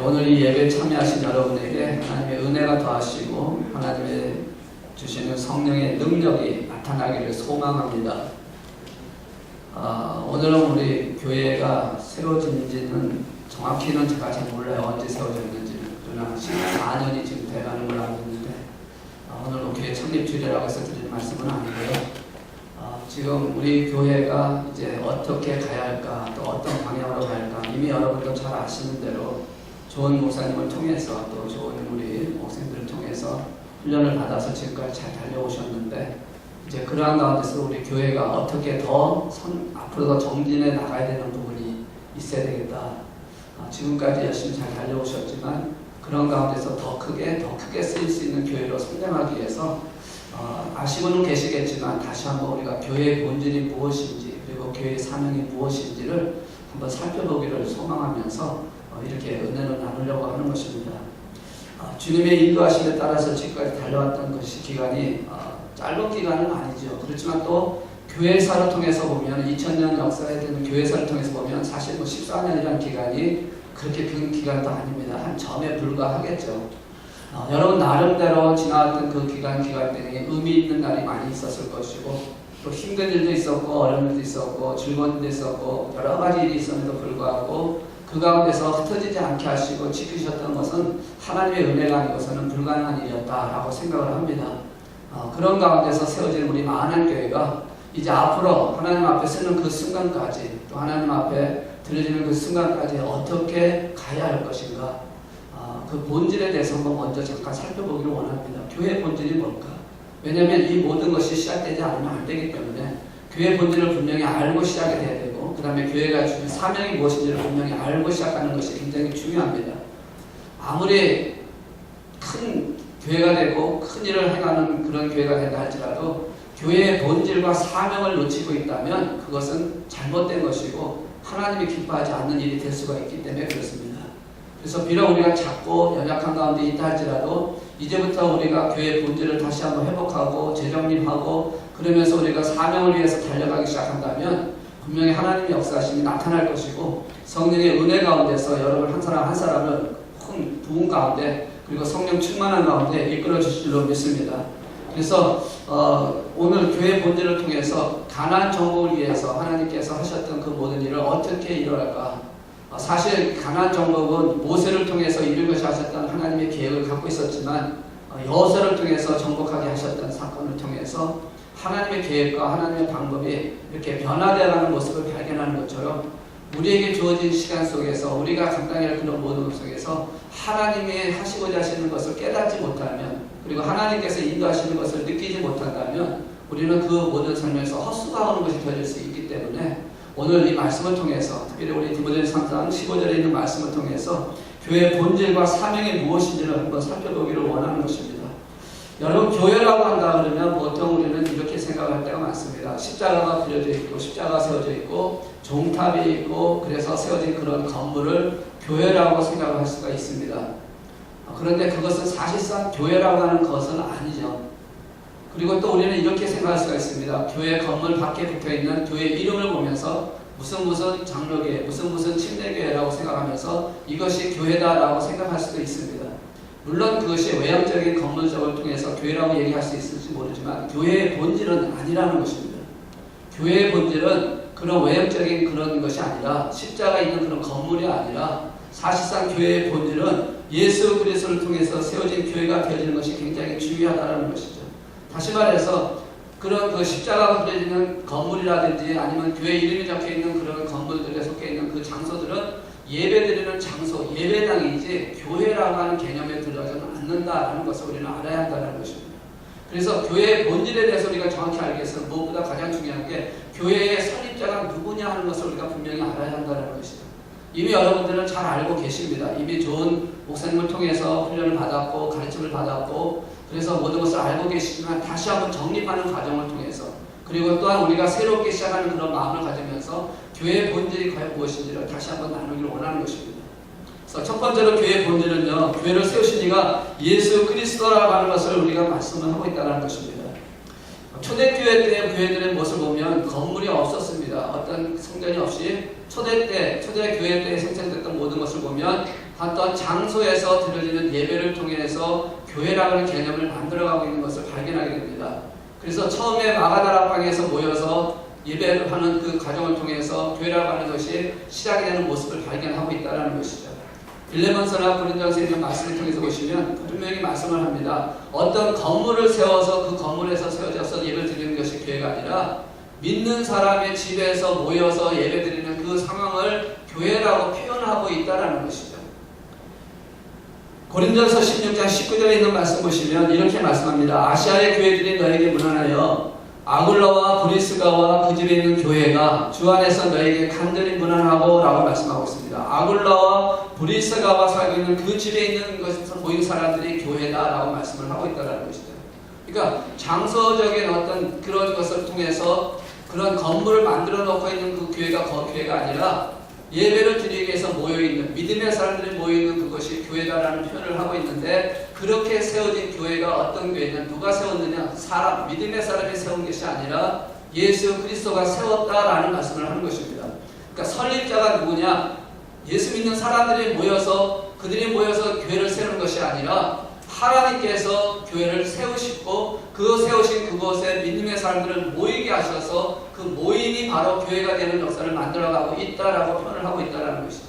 오늘 이 예배에 참여하신 여러분에게 하나님의 은혜가 더하시고 하나님의 주시는 성령의 능력이 나타나기를 소망합니다. 오늘은 우리 교회가 세워진지는 정확히는 제가 잘 몰라요. 언제 세워졌는지는. 그러나 14년이 지금 돼가는 걸 알고 있는데 오늘 교회 창립주일이라고 해서 드리는 말씀은 아니고요. 지금 우리 교회가 이제 어떻게 가야 할까, 또 어떤 방향으로 갈까, 이미 여러분도 잘 아시는 대로 좋은 목사님을 통해서 또 좋은 우리 목사님들을 통해서 훈련을 받아서 지금까지 잘 달려오셨는데, 이제 그러한 가운데서 우리 교회가 어떻게 더 앞으로 더 정진해 나가야 되는 부분이 있어야 되겠다. 지금까지 열심히 잘 달려오셨지만 그런 가운데서 더 크게 쓰일 수 있는 교회로 성장하기 위해서 아시고는 계시겠지만 다시 한번 우리가 교회의 본질이 무엇인지, 그리고 교회의 사명이 무엇인지를 한번 살펴보기를 소망하면서 이렇게 은혜를 나누려고 하는 것입니다. 주님의 인도하심에 따라서 지금까지 달려왔던 것이 기간이 짧은 기간은 아니죠. 그렇지만 또 교회사를 통해서 보면 2000년 역사에 되는 교회사를 통해서 보면 사실 14년이라는 기간이 그렇게 긴 기간도 아닙니다. 한 점에 불과하겠죠. 여러분 나름대로 지나왔던 그 기간 내에 의미 있는 날이 많이 있었을 것이고, 또 힘든 일도 있었고 어려운 일도 있었고 즐거운 일도 있었고 여러 가지 일이 있었는데도 불구하고 그 가운데서 흩어지지 않게 하시고 지키셨던 것은 하나님의 은혜가 아니고서는 불가능한 일이었다라고 생각을 합니다. 그런 가운데서 세워진 우리 만한 교회가 이제 앞으로 하나님 앞에 서는 그 순간까지, 또 하나님 앞에 들려지는 그 순간까지 어떻게 가야 할 것인가, 그 본질에 대해서 한번 먼저 잠깐 살펴보기를 원합니다. 교회의 본질이 뭘까? 왜냐하면 이 모든 것이 시작되지 않으면 안 되기 때문에 교회의 본질을 분명히 알고 시작이 돼야 되고, 그 다음에 교회가 주는 사명이 무엇인지를 분명히 알고 시작하는 것이 굉장히 중요합니다. 아무리 큰 교회가 되고 큰 일을 행하는 그런 교회가 된다 할지라도 교회의 본질과 사명을 놓치고 있다면 그것은 잘못된 것이고 하나님이 기뻐하지 않는 일이 될 수가 있기 때문에 그렇습니다. 그래서 비록 우리가 작고 연약한 가운데 있다 할지라도 이제부터 우리가 교회의 본질을 다시 한번 회복하고 재정립하고 그러면서 우리가 사명을 위해서 달려가기 시작한다면 분명히 하나님의 역사심이 나타날 것이고, 성령의 은혜 가운데서 여러분 한 사람 한 사람을 큰 부흥 가운데, 그리고 성령 충만한 가운데 이끌어 주실 줄로 믿습니다. 그래서 오늘 교회 본질을 통해서 가나안 정복을 위해서 하나님께서 하셨던 그 모든 일을 어떻게 이뤄갈까? 사실 가나안 정복은 모세를 통해서 이룰 것이 하셨던 하나님의 계획을 갖고 있었지만 여호수아를 통해서 정복하게 하셨던 사건을 통해서 하나님의 계획과 하나님의 방법이 이렇게 변화되어가는 모습을 발견하는 것처럼 우리에게 주어진 시간 속에서 우리가 감당해야 할 그런 모든 것 속에서 하나님이 하시고자 하시는 것을 깨닫지 못하면, 그리고 하나님께서 인도하시는 것을 느끼지 못한다면 우리는 그 모든 삶에서 헛수가 오는 것이 되어질 수 있기 때문에 오늘 이 말씀을 통해서, 특별히 우리 디모데전서 3장 15절에 있는 말씀을 통해서 교회의 본질과 사명이 무엇인지를 한번 살펴보기를 원하는 것입니다. 여러분, 교회라고 한다 그러면 보통 우리는 이렇게 생각할 때가 많습니다. 십자가가 그려져 있고 십자가가 세워져 있고 종탑이 있고 그래서 세워진 그런 건물을 교회라고 생각할 수가 있습니다. 그런데 그것은 사실상 교회라고 하는 것은 아니죠. 그리고 또 우리는 이렇게 생각할 수가 있습니다. 교회 건물 밖에 붙어있는 교회 이름을 보면서 무슨 장로교회, 무슨 침례교회라고 생각하면서 이것이 교회다라고 생각할 수도 있습니다. 물론 그것이 외형적인 건물적을 통해서 교회라고 얘기할 수 있을지 모르지만 교회의 본질은 아니라는 것입니다. 교회의 본질은 그런 외형적인 그런 것이 아니라 십자가 있는 그런 건물이 아니라 사실상 교회의 본질은 예수 그리스도를 통해서 세워진 교회가 되어지는 것이 굉장히 중요하다는 것이죠. 다시 말해서 그런 그 십자가가 그려지는 건물이라든지 아니면 교회 이름이 적혀있는 그런 건물들에 속해있는 그 장소들은 예배드리는 장소, 예배당이지 교회라고 하는 개념에 들어가지는 않는다라는 것을 우리는 알아야 한다는 것입니다. 그래서 교회의 본질에 대해서 우리가 정확히 알기 위해서 무엇보다 가장 중요한 게 교회의 설립자가 누구냐 하는 것을 우리가 분명히 알아야 한다는 것이죠. 이미 여러분들은 잘 알고 계십니다. 이미 좋은 목사님을 통해서 훈련을 받았고 가르침을 받았고 그래서 모든 것을 알고 계시지만 다시 한번 정립하는 과정을 통해서, 그리고 또한 우리가 새롭게 시작하는 그런 마음을 가지면서 교회의 본질이 과연 무엇인지를 다시 한번 나누기를 원하는 것입니다. 그래서 첫 번째로 교회의 본질은요, 교회를 세우신 이가 예수 그리스도라고 하는 것을 우리가 말씀을 하고 있다는 것입니다. 초대교회 때 교회들의 모습을 보면 건물이 없었습니다. 어떤 성전이 없이 초대교회 때 생성됐던 모든 것을 보면 어떤 장소에서 드려지는 예배를 통해서 교회라고 하는 개념을 만들어가고 있는 것을 발견하게 됩니다. 그래서 처음에 마가다락방에서 모여서 예배를 하는 그 과정을 통해서 교회라고 하는 것이 시작이 되는 모습을 발견하고 있다는 것이죠. 빌레몬서나 고린도전서에 있는 말씀을 통해서 보시면 분명히 말씀을 합니다. 어떤 건물을 세워서 그 건물에서 세워져서 예배를 드리는 것이 교회가 아니라 믿는 사람의 집에서 모여서 예배 드리는 그 상황을 교회라고 표현하고 있다는 것이죠. 고린도전서 16장 19절에 있는 말씀 보시면 이렇게 말씀합니다. 아시아의 교회들이 너에게 문안하여 아굴라와 브리스가와 그 집에 있는 교회가 주 안에서 너에게 간절히 문안하고 라고 말씀하고 있습니다. 아굴라와 브리스가와 살고 있는 그 집에 있는 것에서 모인 사람들이 교회다 라고 말씀을 하고 있다는 것이죠. 그러니까 장소적인 어떤 그런 것을 통해서 그런 건물을 만들어 놓고 있는 그 교회가 교회가 아니라 예배를 드리기 위해서 모여있는 믿음의 사람들이 모여있는 그것이 교회다라는 표현을 하고 있는데, 그렇게 세워진 교회가 어떤 교회냐, 누가 세웠느냐, 믿음의 사람이 세운 것이 아니라 예수 그리스도가 세웠다라는 말씀을 하는 것입니다. 그러니까 설립자가 누구냐, 예수 믿는 사람들이 모여서 그들이 모여서 교회를 세우는 것이 아니라 하나님께서 교회를 세우시고 그 세우신 그곳에 믿음의 사람들을 모이게 하셔서 그 모임이 바로 교회가 되는 역사를 만들어가고 있다라고 표현을 하고 있다는 것이죠.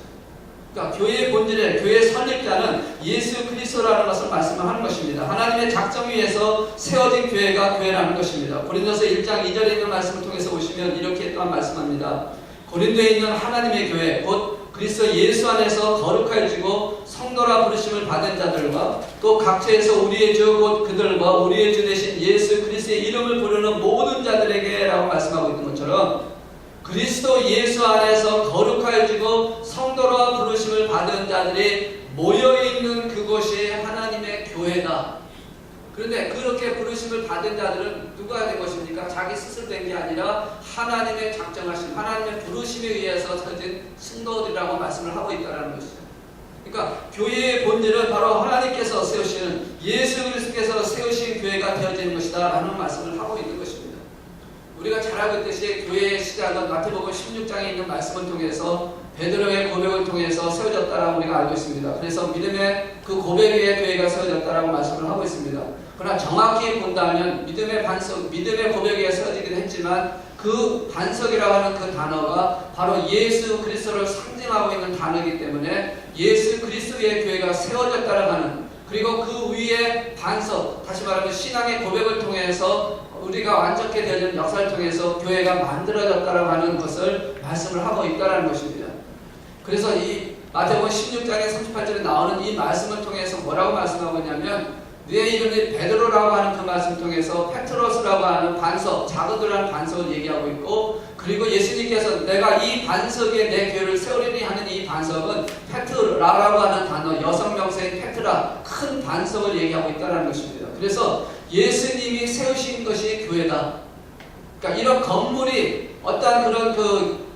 그러니까 교회의 본질에 교회의 설립자는 예수 그리스도라는 것을 말씀을 하는 것입니다. 하나님의 작정 위에서 세워진 교회가 교회라는 것입니다. 고린도서 1장 2절에 있는 말씀을 통해서 보시면 이렇게 또한 말씀합니다. 고린도에 있는 하나님의 교회 곧 그리스도 예수 안에서 거룩하여지고 성도라 부르심을 받은 자들과 또 각처에서 우리의 주 곧 그들과 우리의 주 되신 예수 그리스도의 이름을 부르는 모든 자들에게 라고 말씀하고 있는 것처럼, 그리스도 예수 안에서 거룩하여지고 성도라 부르심을 받은 자들이 모여있는 그곳이 하나님의 교회다. 그런데 그렇게 부르심을 받은 자들은 누가 된 것입니까? 자기 스스로 된 게 아니라 하나님의 작정하신, 하나님의 부르심에 의해서 서진 성도들이라고 말씀을 하고 있다는 것이죠. 그러니까 교회의 본질은 바로 하나님께서 세우시는, 예수 그리스도께서 세우신 교회가 되어지는 것이다 라는 말씀을 하고 있는 것입니다. 우리가 잘 알고 있듯이 교회의 시작은 마태복음 16장에 있는 말씀을 통해서 베드로의 고백을 통해서 세워졌다라고 우리가 알고 있습니다. 그래서 믿음의 그 고백 위에 교회가 세워졌다라고 말씀을 하고 있습니다. 그러나 정확히 본다면 믿음의 반석, 믿음의 고백 위에 세워지기도 했지만 그 반석이라고 하는 그 단어가 바로 예수 그리스도를 상징하고 있는 단어이기 때문에 예수 그리스도의 교회가 세워졌다라고 하는, 그리고 그 위에 반석, 다시 말하면 신앙의 고백을 통해서 우리가 완전케 되는 역사를 통해서 교회가 만들어졌다라고 하는 것을 말씀을 하고 있다는 것입니다. 그래서 이 마태복음 16장의 38절에 나오는 이 말씀을 통해서 뭐라고 말씀하고 있냐면, 내 이름이 베드로라고 하는 그 말씀을 통해서 페트로스라고 하는 반석, 자거들라는 반석을 얘기하고 있고, 그리고 예수님께서 내가 이 반석에 내 교회를 세우리니 하는 이 반석은 페트라라고 하는 단어, 여성 명사인 페트라, 큰 반석을 얘기하고 있다는 것입니다. 그래서 예수님이 세우신 것이 교회다. 그러니까 이런 건물이 어떠한 그런 그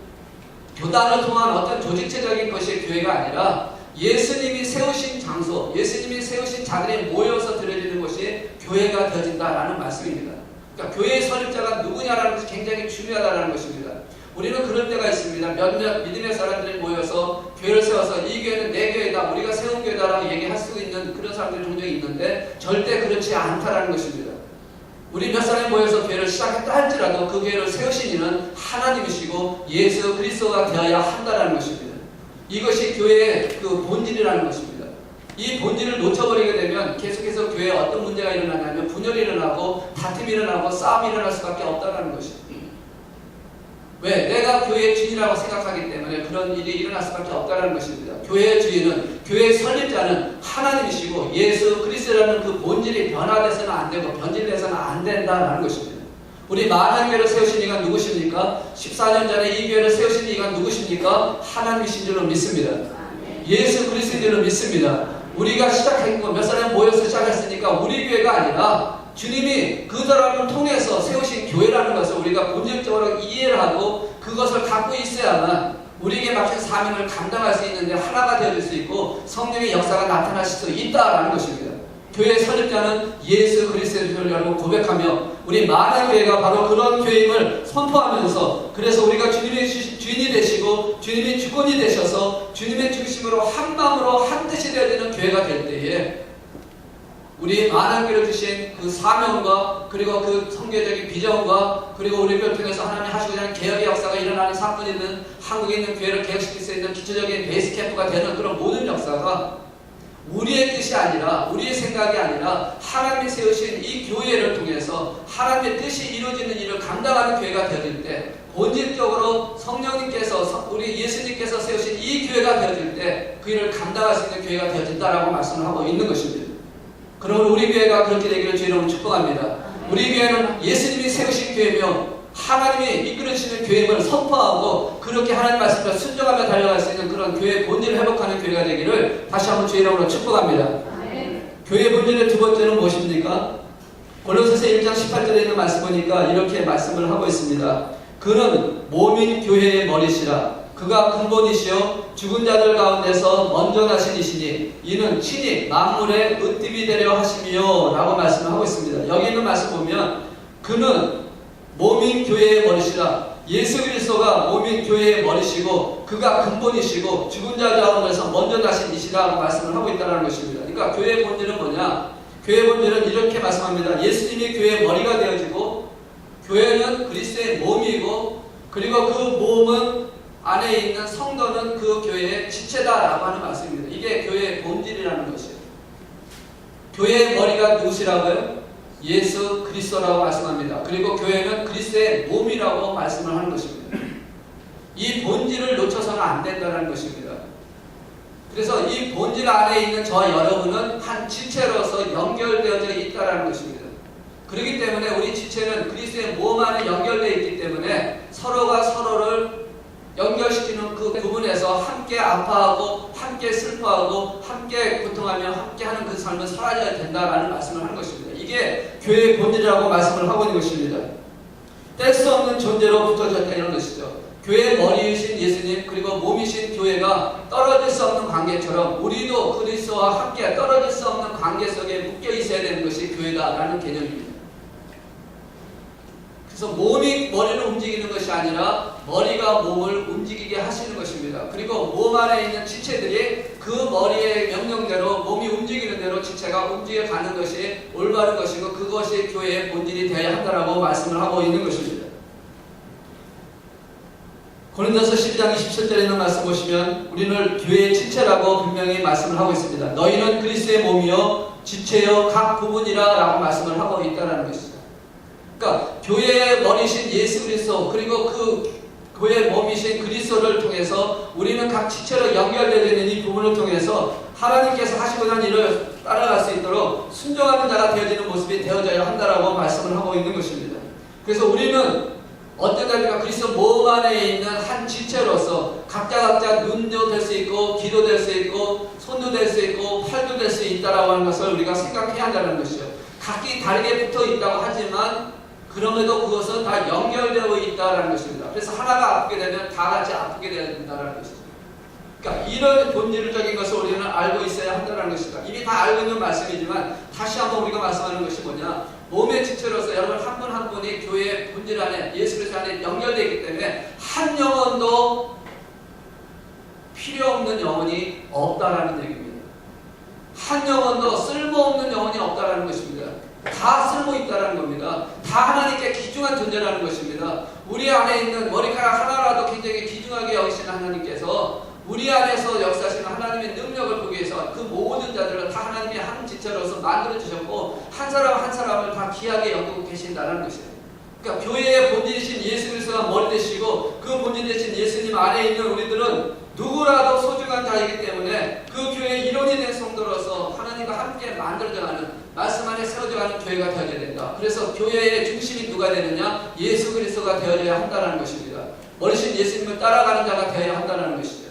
교단을 통한 어떤 조직체적인 것이 교회가 아니라 예수님이 세우신 장소, 예수님이 세우신 자들이 모여서 드려지는 것이 교회가 되어진다라는 말씀입니다. 그러니까 교회의 설립자가 누구냐라는 것이 굉장히 중요하다는 것입니다. 우리는 그럴 때가 있습니다. 몇몇 믿음의 사람들이 모여서 교회를 세워서 이 교회는 내 교회다, 우리가 세운 교회다라고 얘기할 수 있는 그런 사람들이 종종 있는데 절대 그렇지 않다라는 것입니다. 우리 몇 사람이 모여서 교회를 시작했다 할지라도 그 교회를 세우신 이는 하나님이시고 예수 그리스도가 되어야 한다는 것입니다. 이것이 교회의 그 본질이라는 것입니다. 이 본질을 놓쳐버리게 되면 계속해서 교회에 어떤 문제가 일어나냐면 분열이 일어나고 다툼이 일어나고 싸움이 일어날 수밖에 없다는 것입니다. 왜? 내가 교회의 주인이라고 생각하기 때문에 그런 일이 일어날 수밖에 없다는 것입니다. 교회의 주인은, 교회의 설립자는 하나님이시고 예수 그리스도라는 그 본질이 변화돼서는 안 되고 변질돼서는 안 된다는 것입니다. 우리 만한교회를 세우신 이가 누구십니까? 14년 전에 이 교회를 세우신 이가 누구십니까? 하나님이신 줄로 믿습니다. 예수 그리스도인 줄로 믿습니다. 우리가 시작했고 몇 사람이 모여서 시작했으니까 우리 교회가 아니라 주님이 그 사람을 통해서 세우신 교회라는 것을 우리가 본질적으로 이해를 하고 그것을 갖고 있어야만 우리에게 맡긴 사명을 감당할 수 있는데 하나가 되어질 수 있고 성령의 역사가 나타나실 수 있다라는 것입니다. 교회 설립자는 예수 그리스도의 교회라고 고백하며 우리 만화교회가 바로 그런 교회임을 선포하면서 그래서 우리가 주님의 주인이 되시고 주님의 주권이 되셔서 주님의 중심으로 한 마음으로 한 뜻이 되어지는 교회가 될 때에 우리 만화교회를 주신 그 사명과 그리고 그 성교적인 비전과 그리고 우리를 통해서 하나님이 하시고자 하는 개혁의 역사가 일어나는 사건이 있는 한국에 있는 교회를 개혁시킬 수 있는 기초적인 베이스 캠프가 되는 그런 모든 역사가 우리의 뜻이 아니라 우리의 생각이 아니라 하나님이 세우신 이 교회를 통해서 하나님의 뜻이 이루어지는 일을 감당하는 교회가 되어질 때 본질적으로 성령님께서 우리 예수님께서 세우신 이 교회가 되어질 때 그 일을 감당할 수 있는 교회가 되어진다라고 말씀을 하고 있는 것입니다. 그러므로 우리 교회가 그렇게 되기를 주의 이름으로 축복합니다. 우리 교회는 예수님이 세우신 교회며 하나님이 이끌으시는 교회임을 선포하고 그렇게 하나님 말씀을 순종하며 달려갈 수 있는 그런 교회의 본질을 회복하는 교회가 되기를 다시 한번 주의 이름으로 축복합니다. 교회의 본질의 두 번째는 무엇입니까? 골로새서 1장 18절에 있는 말씀 보니까 이렇게 말씀을 하고 있습니다. 그는 몸인 교회의 머리시라. 그가 근본이시요 죽은 자들 가운데서 먼저 나신 이시니 이는 친히 만물의 으뜸이 되려 하심이요 라고 말씀을 하고 있습니다. 여기 있는 말씀 보면 그는 몸인 교회의 머리시라. 예수 그리스도가 몸인 교회의 머리시고 그가 근본이시고 죽은 자 가운데서 먼저 나신 이시라고 말씀을 하고 있다는 것입니다. 그러니까 교회의 본질은 뭐냐? 교회의 본질은 이렇게 말씀합니다. 예수님이 교회의 머리가 되어지고 교회는 그리스도의 몸이고 그리고 그 몸은 안에 있는 성도는 그 교회의 지체다라고 하는 말씀입니다. 이게 교회의 본질이라는 것이에요. 교회의 머리가 누구시라고요? 예수 그리스도라고 말씀합니다. 그리고 교회는 그리스도의 몸이라고 말씀을 하는 것입니다. 이 본질을 놓쳐서는 안 된다는 것입니다. 그래서 이 본질 안에 있는 저와 여러분은 한 지체로서 연결되어져 있다는 것입니다. 그렇기 때문에 우리 지체는 그리스도의 몸 안에 연결되어 있기 때문에 서로가 서로를 연결시키는 그 부분에서 함께 아파하고 함께 슬퍼하고 함께 고통하며 함께하는 그 삶을 살아야 된다라는 말씀을 하는 것입니다. 이게 교회의 본질이라고 말씀을 하고 있는 것입니다. 뗄 수 없는 존재로 붙어졌다 이런 것이죠. 교회의 머리이신 예수님 그리고 몸이신 교회가 떨어질 수 없는 관계처럼 우리도 그리스도와 함께 떨어질 수 없는 관계 속에 묶여 있어야 되는 것이 교회다라는 개념입니다. 그래서 몸이 머리를 움직이는 것이 아니라 머리가 몸을 움직이게 하시는 것입니다. 그리고 몸 안에 있는 지체들이 그 머리의 명령대로 몸이 움직이는 대로 지체가 움직여가는 것이 올바른 것이고 그것이 교회의 본질이 되어야 한다라고 말씀을 하고 있는 것입니다. 고린도서 12장 27절에 있는 말씀 보시면 우리는 교회의 지체라고 분명히 말씀을 하고 있습니다. 너희는 그리스도의 몸이요 지체요 각 부분이라 라고 말씀을 하고 있다는 것이죠. 그러니까 교회의 머리신 예수 그리스도 그리고 그 교회의 몸이신 그리스도를 통해서 우리는 각 지체로 연결되어 있는 이 부분을 통해서 하나님께서 하시고자 하는 일을 따라갈 수 있도록 순종하는 자가 되어지는 모습이 되어져야 한다라고 말씀을 하고 있는 것입니다. 그래서 우리는 어떤 자입니까? 그리스도 몸 안에 있는 한 지체로서 각자 눈도 될 수 있고 귀도 될 수 있고 손도 될 수 있고 팔도 될 수 있다라고 하는 것을 우리가 생각해야 한다는 것이죠. 각기 다르게 붙어 있다고 하지만 그럼에도 그것은 다 연결되어 있다는 것입니다. 그래서 하나가 아프게 되면 다 같이 아프게 된다는 것이죠. 그러니까 이런 본질적인 것을 우리는 알고 있어야 한다는 것입니다. 이미 다 알고 있는 말씀이지만 다시 한번 우리가 말씀하는 것이 뭐냐? 몸의 지체로서 여러분 한 분 한 분이 교회의 본질 안에 예수 그리스도 안에 연결되어 있기 때문에 한 영혼도 필요 없는 영혼이 없다라는 얘기입니다. 한 영혼도 쓸모없는 영혼이 없다라는 것입니다. 다 쓸모 있다라는 겁니다. 다 하나님께 귀중한 존재라는 것입니다. 우리 안에 있는 머리카락 하나라도 굉장히 귀중하게 여기시는 하나님께서 우리 안에서 역사하시는 하나님의 능력을 보기 위해서 그 모든 자들을 다 하나님의 한 지체로서 만들어 주셨고 한 사람 한 사람을 다 귀하게 여기고 계신다는 것이에요. 그러니까 교회의 본질이신 예수 그리스도가 머리 되시고 그 본질 되신 예수님 안에 있는 우리들은 누구라도 소중한 자이기 때문에 그 교회의 일원이 된 성도로서 하나님과 함께 만들어져가는 말씀 안에 세워져가는 교회가 되어야 된다. 그래서 교회의 중심이 누가 되느냐? 예수 그리스도가 되어야 한다는 것입니다. 머리신 예수님을 따라가는 자가 되어야 한다는 것이죠.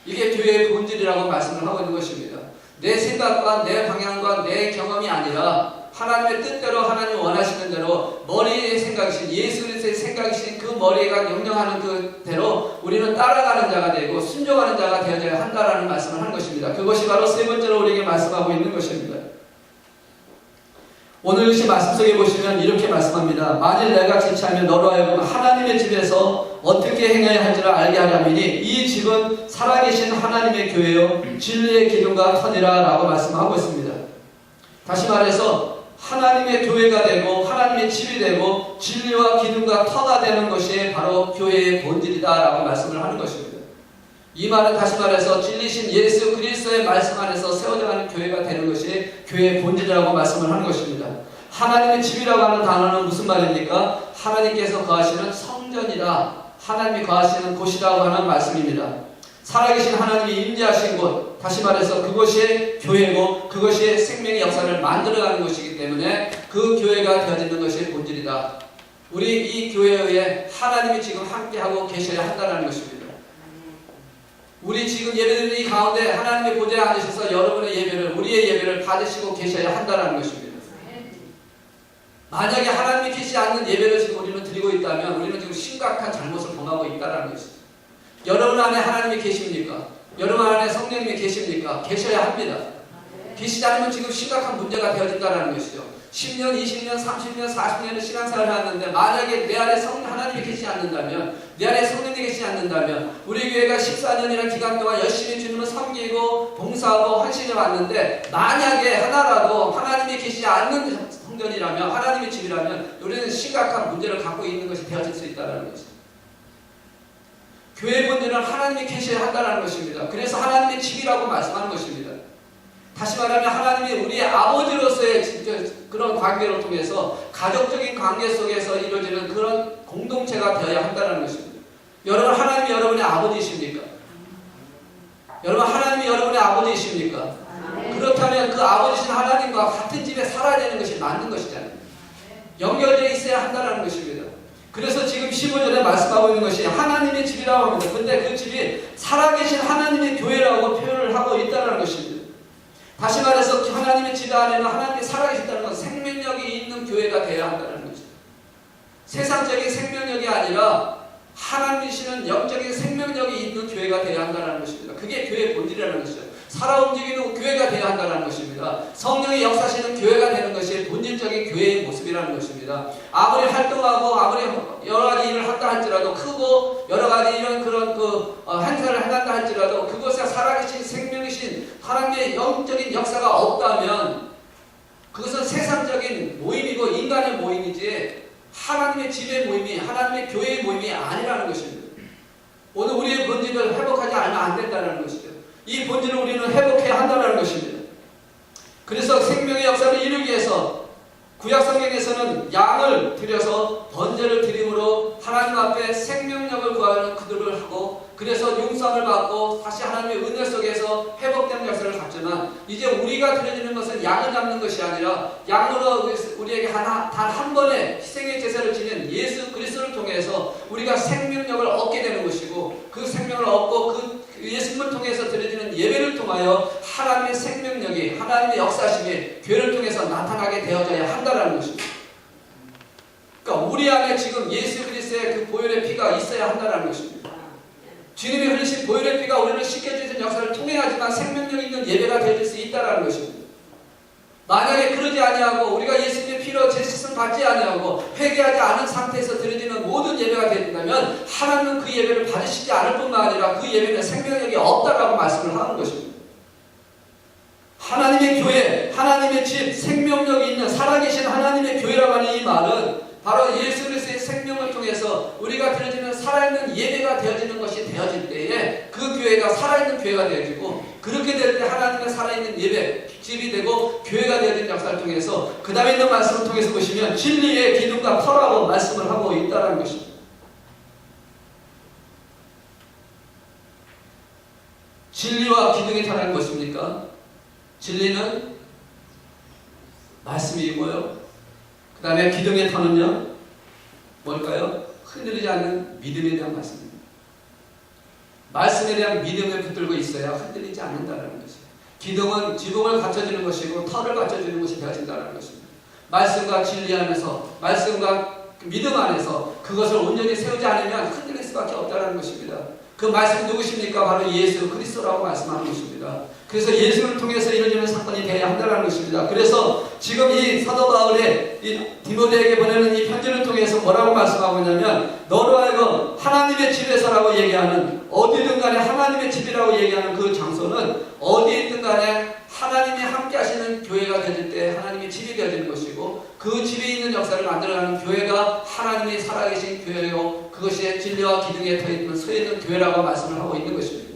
이게 교회의 본질이라고 말씀을 하고 있는 것입니다. 내 생각과 내 방향과 내 경험이 아니라 하나님의 뜻대로 하나님 원하시는 대로 머리의 생각이신 예수 그리스도의 생각이신 그 머리가 명령하는 그대로 우리는 따라가는 자가 되고 순종하는 자가 되어야 한다라는 말씀을 하는 것입니다. 그것이 바로 세 번째로 우리에게 말씀하고 있는 것입니다. 오늘 이 말씀 속에 보시면 이렇게 말씀합니다. 만일 내가 지체하면 너로 하여금 하나님의 집에서 어떻게 행해야 할지를 알게 하려니니 이 집은 살아계신 하나님의 교회요 진리의 기둥과 터니라 라고 말씀하고 있습니다. 다시 말해서 하나님의 교회가 되고 하나님의 집이 되고 진리와 기둥과 터가 되는 것이 바로 교회의 본질이다 라고 말씀을 하는 것입니다. 이 말은 다시 말해서 진리신 예수 그리스도의 말씀 안에서 세워져가는 교회가 되는 것이 교회의 본질이라고 말씀을 하는 것입니다. 하나님의 집이라고 하는 단어는 무슨 말입니까? 하나님께서 거하시는 성전이다. 하나님이 거하시는 곳이라고 하는 말씀입니다. 살아계신 하나님이 임재하신 곳, 다시 말해서 그것이 교회고 그것이 생명의 역사를 만들어가는 것이기 때문에 그 교회가 되어지는 것이 본질이다. 우리 이 교회에 하나님이 지금 함께하고 계셔야 한다는 것입니다. 우리 지금 예배드리는 이 가운데 하나님의 보좌에 앉으셔서 여러분의 예배를, 우리의 예배를 받으시고 계셔야 한다는 것입니다. 만약에 하나님이 계시지 않는 예배를 지금 우리는 드리고 있다면 우리는 지금 심각한 잘못을 범하고 있다는 것입니다. 여러분 안에 하나님이 계십니까? 여러분 안에 성령님이 계십니까? 계셔야 합니다. 계시지 않으면 지금 심각한 문제가 되어진다는 것이죠. 10년, 20년, 30년, 40년을 신앙생활을 하는데 만약에 내 안에 하나님이 계시지 않는다면, 내 안에 성령님이 계시지 않는다면 우리 교회가 14년이라는 기간 동안 열심히 주님을 섬기고 봉사하고 헌신해 왔는데 만약에 하나라도 하나님이 계시지 않는 성전이라면, 하나님의 집이라면 우리는 심각한 문제를 갖고 있는 것이 되어질 수 있다는 것입니다. 교회의 본질은 하나님이 계셔야 한다는 것입니다. 그래서 하나님의 집이라고 말씀하는 것입니다. 다시 말하면 하나님이 우리의 아버지로서의 그런 관계를 통해서 가족적인 관계 속에서 이루어지는 그런 공동체가 되어야 한다는 것입니다. 여러분, 하나님이 여러분의 아버지이십니까? 여러분, 하나님이 여러분의 아버지이십니까? 그렇다면 그 아버지신 하나님과 같은 집에 살아야 되는 것이 맞는 것이잖아요. 연결되어 있어야 한다는 것입니다. 그래서 지금 15절에 말씀하고 있는 것이 하나님의 집이라고 합니다. 근데 그 집이 살아계신 하나님의 교회라고 표현을 하고 있다는 것입니다. 다시 말해서 하나님의 집 안에는 하나님이 살아계신다는 것은 생명력이 있는 교회가 되어야 한다는 것입니다. 세상적인 생명력이 아니라 하나님이시는 영적인 생명력이 있는 교회가 되어야 한다는 것입니다. 그게 교회의 본질이라는 것이죠. 살아 움직이는 교회가 되어야 한다는 것입니다. 성령이 역사하시는 교회가 되는 것이 본질적인 교회의 모습이라는 것입니다. 아무리 활동하고 아무리 여러 가지 일을 한다 할지라도, 크고 여러 가지 이런 그런 행사를 한다 할지라도 그것에 살아계신 생명이신 하나님의 영적인 역사가 없다면 그것은 세상적인 모임이고 인간의 모임이지 하나님의 집의 모임이, 하나님의 교회의 모임이 아니라는 것입니다. 오늘 우리의 본질을 회복하지 않으면 안 된다는 것이죠. 이 본질을 우리는 회복해야 한다는 것입니다. 그래서 생명의 역사를 이루기 위해서 구약성경에서는 양을 들여서 번제를 드림으로 하나님 앞에 생명력을 구하는 그들을 하고, 그래서 용서함을 받고 다시 하나님의 은혜 속에서 회복되는 역사를 갖지만, 이제 우리가 드려지는 것은 양을 잡는 것이 아니라 양으로 우리에게 단 한 번의 희생의 제사를 지닌 예수 그리스도를 통해서 우리가 생명력을 얻게 되는 것이고, 그 생명을 얻고 그 예수님을 통해서 드려지는 예배를 통하여 하나님의 생명력이, 하나님의 역사심이 교회를 통해서 나타나게 되어져야 한다는 것입니다. 그러니까 우리 안에 지금 예수 그리스도의 그 보혈의 피가 있어야 한다는 것입니다. 주님이 흘리신 보혈의 피가 우리를 씻겨주신 역사를 통해야지만 생명력 있는 예배가 될 수 있다는 것입니다. 만약에 그러지 아니하고 우리가 예수님의 피로 제식을 받지 아니하고 회개하지 않은 상태에서 드려지는 모든 예배가 된다면 하나님은 그 예배를 받으시지 않을 뿐만 아니라 그 예배는 생명력이 없다라고 말씀을 하는 것입니다. 하나님의 교회, 하나님의 집, 생명력이 있는 살아계신 하나님의 교회라고 하는 이 말은 바로 예수 그리스도의 생명을 통해서 우리가 드려지는 살아있는 예배가 되어지는 것이 되어질 때에 그 교회가 살아있는 교회가 되어지고, 그렇게 될 때 하나님의 살아있는 예배 집이 되고 교회가 되어지는 역사를 통해서 그 다음에 있는 말씀을 통해서 보시면 진리의 기둥과 터라고 말씀을 하고 있다는 것입니다. 진리와 기둥이 터라는 것입니까? 진리는 말씀이고요. 그 다음에 기둥의 터는요, 뭘까요? 흔들리지 않는 믿음에 대한 말씀입니다. 말씀에 대한 믿음을 붙들고 있어야 흔들리지 않는다는 것이에요. 기둥은 지붕을 갖춰주는 것이고 터를 갖춰주는 것이 되어진다는 것입니다. 말씀과 진리 안에서, 말씀과 믿음 안에서 그것을 온전히 세우지 않으면 흔들릴 수밖에 없다는 것입니다. 그 말씀이 누구십니까? 바로 예수 그리스도라고 말씀하는 것입니다. 그래서 예수를 통해서 이루어지는 사건이 되어야 한다는 것입니다. 그래서 지금 이 사도 바울의 이 디모데에게 보내는 이 편지를 통해서 뭐라고 말씀하고 있냐면, 너로 하여금 하나님의 집에서라고 얘기하는, 어디든 간에 하나님의 집이라고 얘기하는 그 장소는 어디 있든 간에 하나님이 함께 하시는 교회가 되질 때 하나님의 집이 되어지는 것이고, 그 집에 있는 역사를 만들어가는 교회가 하나님이 살아계신 교회요, 그것이 진리와 기둥에 터있는 서있는 교회라고 말씀을 하고 있는 것입니다.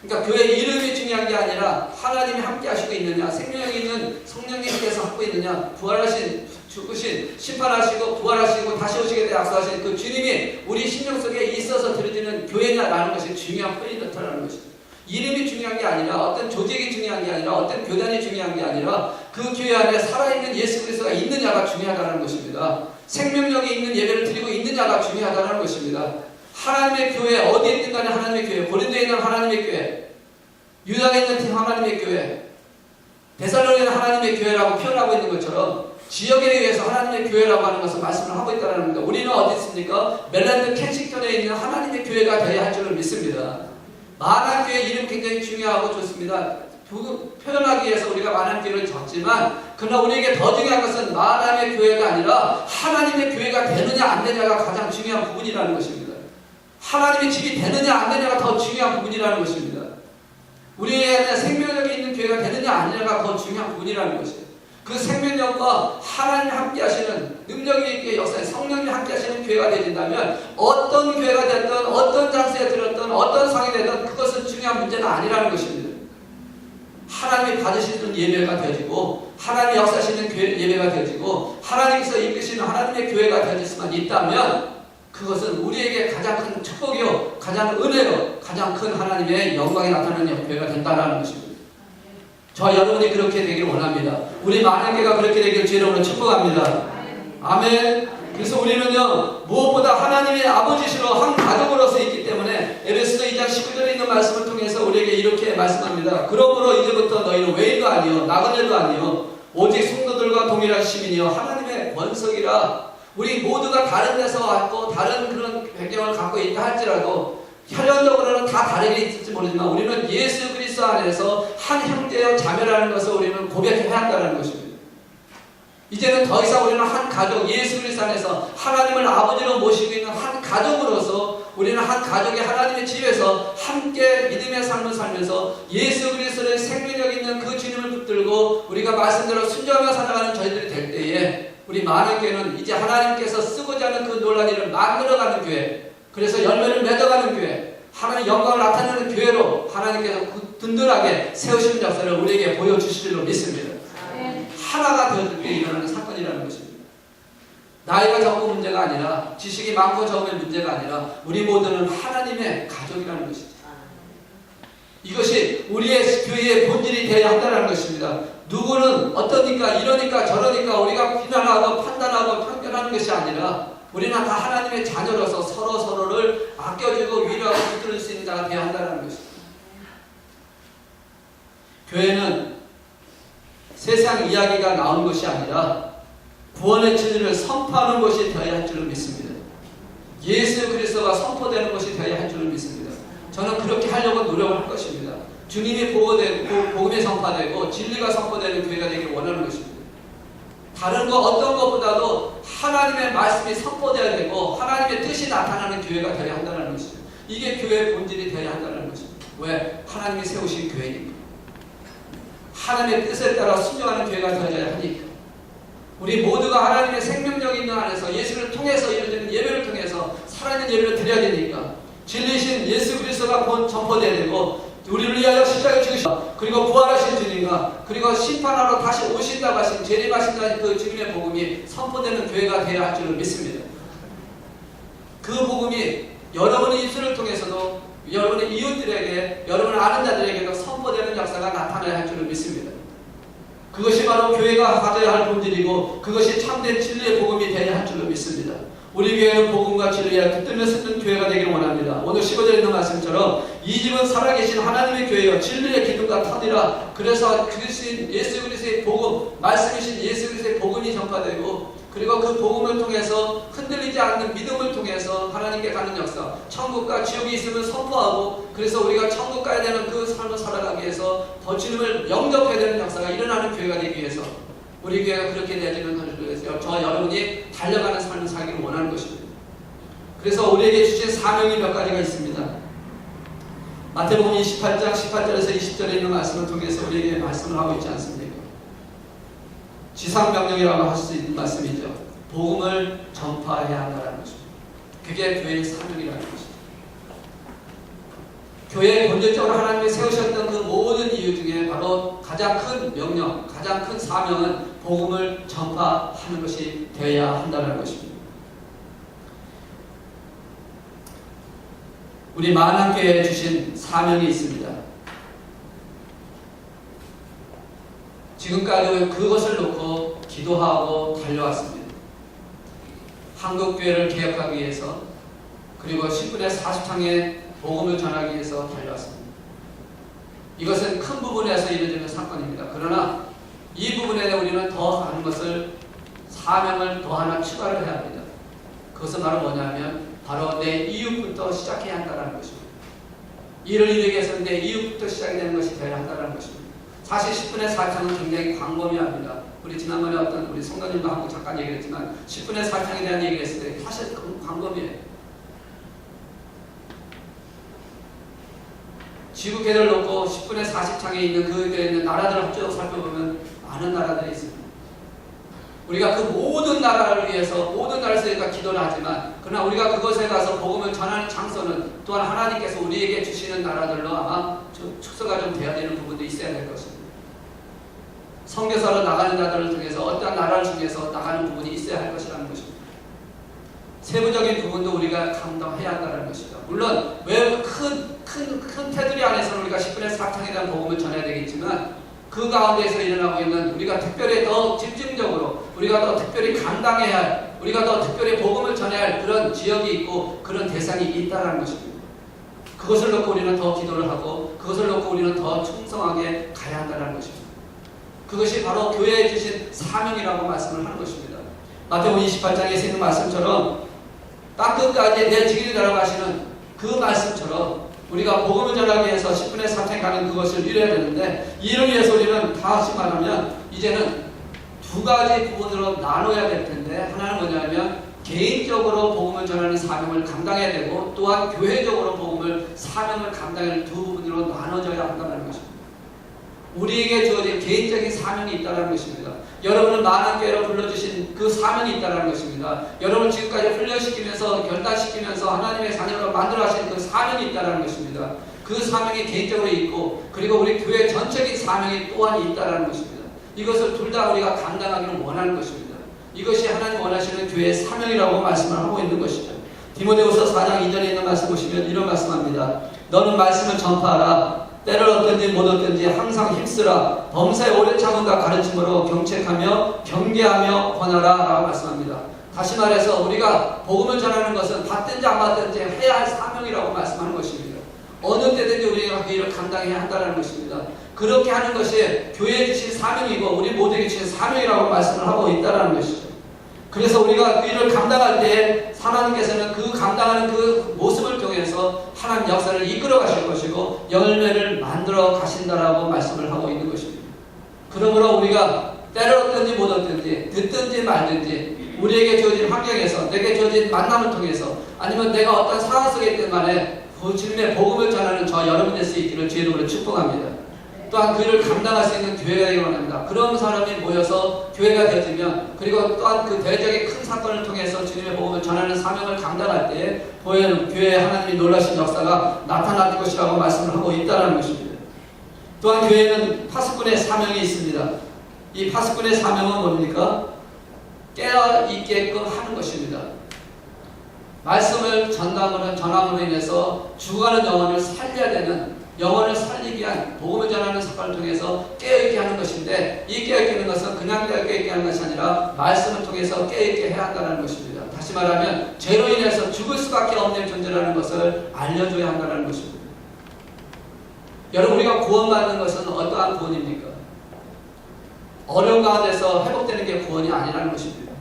그러니까 교회 이름이 중요한 게 아니라 하나님이 함께 하시고 있느냐, 생명이 있는 성령님께서 하고 있느냐, 부활하신, 죽으신, 심판하시고 부활하시고 다시 오시게 돼 약속하신 그 주님이 우리 심령 속에 있어서 드려지는 교회냐라는 것이 중요한 포인트라는 것입니다. 이름이 중요한 게 아니라, 어떤 조직이 중요한 게 아니라, 어떤 교단이 중요한 게 아니라 그 교회 안에 살아있는 예수 그리스도가 있느냐가 중요하다는 것입니다. 생명력이 있는 예배를 드리고 있느냐가 중요하다는 것입니다. 하나님의 교회, 어디에 있든 간에 하나님의 교회, 고린도에 있는 하나님의 교회, 유다에 있는 하나님의 교회, 데살로니가에 있는 하나님의 교회라고 표현하고 있는 것처럼 지역에 의해서 하나님의 교회라고 하는 것을 말씀을 하고 있다는 겁니다. 우리는 어디 있습니까? 멜랜드 켄싱턴에 있는 하나님의 교회가 되어야 할 줄을 믿습니다. 만안교회 이름 굉장히 중요하고 좋습니다. 표현하기 위해서 우리가 만안교회를 적지만, 그러나 우리에게 더 중요한 것은 만안의 교회가 아니라 하나님의 교회가 되느냐 안 되느냐가 가장 중요한 부분이라는 것입니다. 하나님의 집이 되느냐 안 되느냐가 더 중요한 부분이라는 것입니다. 우리의 생명력이 있는 교회가 되느냐 아니냐가 더 중요한 부분이라는 것이에요. 그 생명력과 하나님 함께 하시는 능력이 있게 역사에 성령이 함께 하시는 교회가 되진다면, 어떤 교회가 됐든 어떤 장소에 들었든 어떤 상이 되든 그것은 중요한 문제는 아니라는 것입니다. 하나님이 받으시는 예배가 되어지고, 하나님이 역사하시는 예배가 되어지고, 하나님께서 이끄시는 하나님의 교회가 되어질 수만 있다면 그것은 우리에게 가장 큰 축복이요, 가장 은혜요, 가장 큰 하나님의 영광이 나타나는 교회가 된다는 것입니다. 저 여러분이 그렇게 되기를 원합니다. 우리 만안교회가 그렇게 되기를 주 이름으로 축복합니다. 아멘. 그래서 우리는요, 무엇보다 하나님의 아버지시로 한 가족으로서 있기 때문에 에베소서 2장 19절에 있는 말씀을 통해서 우리에게 이렇게 말씀합니다. 그러므로 이제부터 너희는 외인도 아니요 나그네도 아니요 오직 성도들과 동일한 시민이요 하나님의 권속이라. 우리 모두가 다른 데서 왔고 다른 그런 배경을 갖고 있다 할지라도 혈연적으로는 다 다르게 있을지 모르지만 우리는 예수 그리스도 안에서 한 형제여 자매라는 것을 우리는 고백해야 한다는 것입니다. 이제는 더 이상 우리는 한 가족, 예수 그리스도 안에서 하나님을 아버지로 모시고 있는 한 가족으로서, 우리는 한 가족의 하나님의 집에서 함께 믿음의 삶을 살면서 예수 그리스도의 생명력 있는 그 주님을 붙들고 우리가 말씀대로 순종하며 살아가는 저희들이 될 때에, 우리 만안교회는 이제 하나님께서 쓰고자 하는 그 놀라운 일을 만들어가는 교회, 그래서 열매를 맺어가는 교회, 하나님의 영광을 나타내는 교회로 하나님께서 든든하게 세우시는 역사를 우리에게 보여주실 줄로 믿습니다. 하나가 되어질 때 일어나는 사건이라는 것입니다. 나이가 적고 문제가 아니라, 지식이 많고 적으면 문제가 아니라, 우리 모두는 하나님의 가족이라는 것이죠. 이것이 우리의 교회의 본질이 되어야 한다는 것입니다. 누구는 어떠니까 이러니까 저러니까 우리가 비난하고 판단하고 편견하는 것이 아니라, 우리는 다 하나님의 자녀로서 서로를 아껴주고 위로하고 붙들 수 있는 자가 되어야 한다는 것입니다. 교회는 세상 이야기가 나오는 것이 아니라 구원의 진리를 선포하는 것이 되어야 할 줄을 믿습니다. 예수 그리스도가 선포되는 것이 되어야 할 줄을 믿습니다. 저는 그렇게 하려고 노력을 할 것입니다. 주님이 보고되고 복음이 선포되고 진리가 선포되는 교회가 되기를 원하는 것입니다. 다른 거 어떤 것보다도 하나님의 말씀이 선포되어야 되고 하나님의 뜻이 나타나는 교회가 되어야 한다는 것입니다. 이게 교회의 본질이 되어야 한다는 것입니다. 왜? 하나님이 세우신 교회니까. 하나님의 뜻에 따라 순종하는 교회가 되어야 하니까. 우리 모두가 하나님의 생명력 있는 안에서 예수를 통해서 이루어지는 예배를 통해서 살아있는 예배를 드려야 되니까, 진리신 예수 그리스도가 전포되어야 되고, 우리를 위하여 십자가에 죽으시고 그리고 부활하신 주님과 그리고 심판하러 다시 오신다고 하신, 재림하신다는 그 주님의 복음이 선포되는 교회가 되어야 할 줄을 믿습니다. 그 복음이 여러분의 입술을 통해서도 여러분의 이웃들에게, 여러분을 아는 자들에게도 선포되는 역사가 나타나야 할 줄을 믿습니다. 그것이 바로 교회가 가져야 할 본질이고, 그것이 참된 진리의 복음이 되어야 할 줄을 믿습니다. 우리 교회는 복음과 진리에 붙들며 쓰는 교회가 되기를 원합니다. 오늘 15절에 있는 말씀처럼 이 집은 살아계신 하나님의 교회요 진리의 기둥과 터디라. 그래서 예수 그리스도의 복음, 말씀이신 예수 그리스도의 복음이 전파되고, 그리고 그 복음을 통해서 흔들리지 않는 믿음을 통해서 하나님께 가는 역사, 천국과 지옥이 있음을 선포하고 그래서 우리가 천국 가야 되는 그 삶을 살아가기 위해서 더 주님을 영접해야 되는 역사가 일어나는 교회가 되기 위해서 우리 교회가 그렇게 되어지는 것을 위해서 저와 여러분이 달려가는 삶을 살기를 원하는 것입니다. 그래서 우리에게 주신 사명이 몇 가지가 있습니다. 마태복음 28장 18절에서 20절에 있는 말씀을 통해서 우리에게 말씀을 하고 있지 않습니까? 지상명령이라고 할 수 있는 말씀이죠. 복음을 전파해야 한다는 것입니다. 그게 교회의 사명이라는 것입니다. 교회의 본질적으로 하나님이 세우셨던 그 모든 이유 중에 바로 가장 큰 명령, 가장 큰 사명은 복음을 전파하는 것이 되어야 한다는 것입니다. 우리 만안교회에 주신 사명이 있습니다. 지금까지 그것을 놓고 기도하고 달려왔습니다. 한국교회를 개혁하기 위해서 그리고 10분의 40창의 복음을 전하기 위해서 달려왔습니다. 이것은 큰 부분에서 이루어지는 사건입니다. 그러나 이 부분에 우리는 더 하는 것을 사명을 더 하나 추가를 해야 합니다. 그것은 바로 뭐냐면 바로 내 이웃부터 시작해야 한다는 것입니다. 이를 이루기 위해서는 내 이웃부터 시작이 되는 것이 되어야 한다는 것입니다. 사실 10분의 4창은 굉장히 광범위합니다. 우리 지난번에 어떤 우리 성도님과 한번 잠깐 얘기했지만 10분의 4창에 대한 얘기를 했을 때 사실 광범위해요. 지구계를 놓고 10분의 40창에 있는 그 되어 있는 나라들을 합쳐서 살펴보면 많은 나라들이 있습니다. 우리가 그 모든 나라를 위해서 모든 나라에서 기도를 하지만 그러나 우리가 그것에 가서 복음을 전하는 장소는 또한 하나님께서 우리에게 주시는 나라들로 아마 좀 축소가 좀 되어야 되는 부분도 있어야 될 것입니다. 선교사로 나가는 자들을 통해서 어떤 나라를 통해서 나가는 부분이 있어야 할 것이라는 것입니다. 세부적인 부분도 우리가 감당해야 한다는 것입니다. 물론 왜 큰 테두리 안에서는 우리가 10분의 4창에 대한 복음을 전해야 되겠지만 그 가운데서 일어나고 있는 우리가 특별히 더 집중적으로 우리가 더 특별히 감당해야 할 우리가 더 특별히 복음을 전해야 할 그런 지역이 있고 그런 대상이 있다는 것입니다. 그것을 놓고 우리는 더 기도를 하고 그것을 놓고 우리는 더 충성하게 가야 한다는 것입니다. 그것이 바로 교회에 주신 사명이라고 말씀을 하는 것입니다. 마태복음 28장에 있는 말씀처럼 땅끝까지 내 지기를 하시는 그 말씀처럼 우리가 복음을 전하기 위해서 10분의 4창에 가는 그것을 이뤄야 되는데 이를 위해서 우리는 다시 말하면 이제는 두 가지 부분으로 나눠야 될 텐데 하나는 뭐냐면 개인적으로 복음을 전하는 사명을 감당해야 되고 또한 교회적으로 복음을 사명을 감당하는 두 부분으로 나눠져야 한다는 것입니다. 우리에게 주어진 개인적인 사명이 있다는 것입니다. 여러분을 만안교회로 불러주신 그 사명이 있다는 것입니다. 여러분을 지금까지 훈련시키면서 결단시키면서 하나님의 자녀로 만들어 하신 그 사명이 있다는 것입니다. 그 사명이 개인적으로 있고 그리고 우리 교회 전적인 사명이 또한 있다는 것입니다. 이것을 둘 다 우리가 감당하기를 원하는 것입니다. 이것이 하나님 원하시는 교회의 사명이라고 말씀을 하고 있는 것이죠. 디모데후서 4장 2절에 있는 말씀 보시면 이런 말씀합니다. 너는 말씀을 전파하라. 때를 얻든지 못 얻든지 항상 힘쓰라. 범사에 오래 참음과 가르침으로 경책하며 경계하며 권하라 라고 말씀합니다. 다시 말해서 우리가 복음을 전하는 것은 받든지 안 받든지 해야 할 사명이라고 말씀하는 것입니다. 어느 때든지 우리가 그 일을 감당해야 한다는 것입니다. 그렇게 하는 것이 교회에 주신 사명이고 우리 모두에게 주신 사명이라고 말씀을 하고 있다는 것이죠. 그래서 우리가 그 일을 감당할 때 하나님께서는 그 감당하는 그 모습을 통해서 하나님 역사를 이끌어 가실 것이고 열매를 만들어 가신다라고 말씀을 하고 있는 것입니다. 그러므로 우리가 때를 얻든지 못 얻든지 듣든지 말든지 우리에게 주어진 환경에서 내게 주어진 만남을 통해서 아니면 내가 어떤 상황 속에 있든 간에 주님의 복음을 전하는 저 여러분 될 수 있기를 주의 이름으로 축복합니다. 또한 그 일을 감당할 수 있는 교회가 되기 원합니다. 그런 사람이 모여서 교회가 되어지면 그리고 또한 그 대적의 큰 사건을 통해서 주님의 복음을 전하는 사명을 감당할 때에 교회에 하나님이 놀라신 역사가 나타날 것이라고 말씀을 하고 있다는 것입니다. 또한 교회에는 파수꾼의 사명이 있습니다. 이 파수꾼의 사명은 뭡니까? 깨어있게끔 하는 것입니다. 말씀을 전함으로 인해서 죽어가는 영혼을 살려야 되는 영혼을 살리기 위한 복음을 전하는 사건을 통해서 깨어있게 하는 것인데 이 깨어있게 하는 것은 그냥 깨어있게 하는 것이 아니라 말씀을 통해서 깨어있게 해야 한다는 것입니다. 다시 말하면 죄로 인해서 죽을 수밖에 없는 존재라는 것을 알려줘야 한다는 것입니다. 여러분 우리가 구원받는 것은 어떠한 구원입니까? 어려운 가운데서 회복되는 게 구원이 아니라는 것입니다.